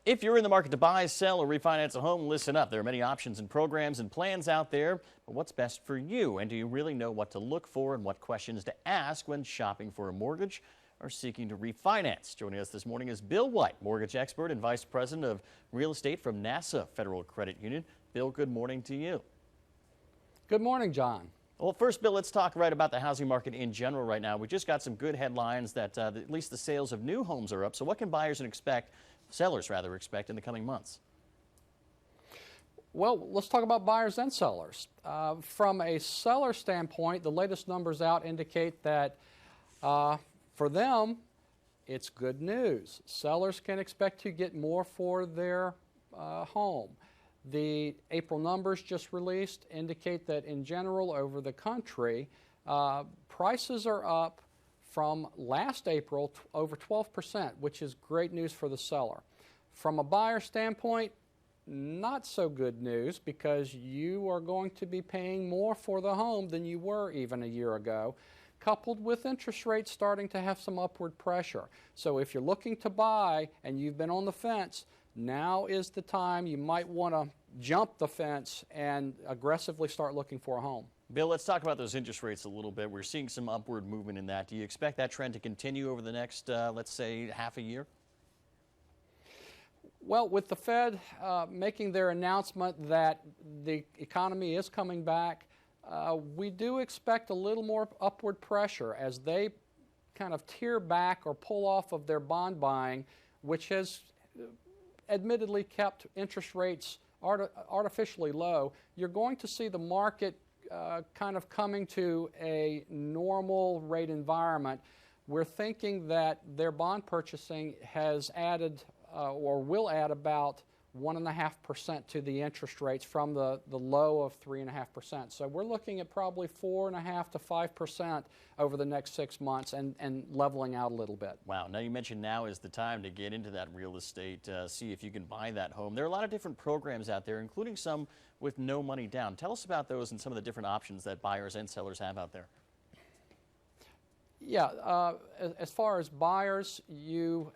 If you're in the market to buy, sell, or refinance a home, listen up. There are many options and programs and plans out there, but what's best for you? And do you really know what to look for and what questions to ask when shopping for a mortgage or seeking to refinance? Joining us this morning is Bill White, mortgage expert and vice president of real estate from NASA Federal Credit Union. Bill, good morning to you. Good morning, John. Well, first, Bill, let's talk right about the housing market in general right now. We just got some good headlines that at least the sales of new homes are up. So what can sellers expect in the coming months? Well, let's talk about buyers and sellers. From a seller standpoint, the latest numbers out indicate that for them, it's good news. Sellers can expect to get more for their home. The April numbers just released indicate that in general over the country, prices are up from last April over 12%, which is great news for the seller. From a buyer standpoint, not so good news because you are going to be paying more for the home than you were even a year ago, coupled with interest rates starting to have some upward pressure. So if you're looking to buy and you've been on the fence, now is the time you might want to jump the fence and aggressively start looking for a home. Bill, let's talk about those interest rates a little bit. We're seeing some upward movement in that. Do you expect that trend to continue over the next, let's say, half a year? Well, with the Fed making their announcement that the economy is coming back, we do expect a little more upward pressure as they kind of tear back or pull off of their bond buying, which has admittedly kept interest rates artificially low. You're going to see the market kind of coming to a normal rate environment. We're thinking that their bond purchasing has added or will add about 1.5% to the interest rates from the low of 3.5%. So we're looking at probably 4.5% to 5% over the next 6 months and leveling out a little bit. Wow. Now you mentioned now is the time to get into that real estate, see if you can buy that home. There are a lot of different programs out there, including some with no money down. Tell us about those and some of the different options that buyers and sellers have out there. Yeah, as far as buyers,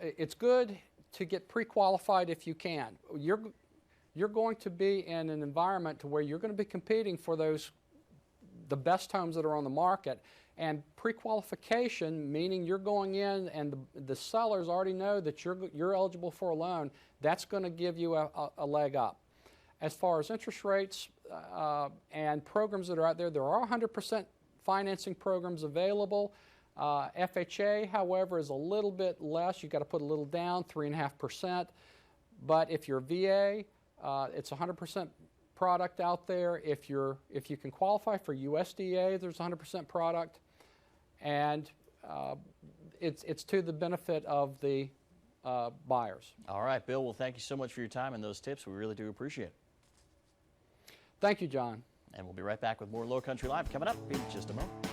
it's good to get pre-qualified if you can. You're going to be in an environment to where you're going to be competing for the best homes that are on the market, and pre-qualification, meaning you're going in and the sellers already know that you're eligible for a loan. That's going to give you a leg up. As far as interest rates and programs that are out there, there are 100% financing programs available. FHA, however, is a little bit less. You've got to put a little down, 3.5%. But if you're VA, it's 100% product out there. If you can qualify for USDA, there's 100% product, and it's to the benefit of the buyers. All right, Bill. Well, thank you so much for your time and those tips. We really do appreciate it. Thank you, John. And we'll be right back with more Low Country Live coming up in just a moment.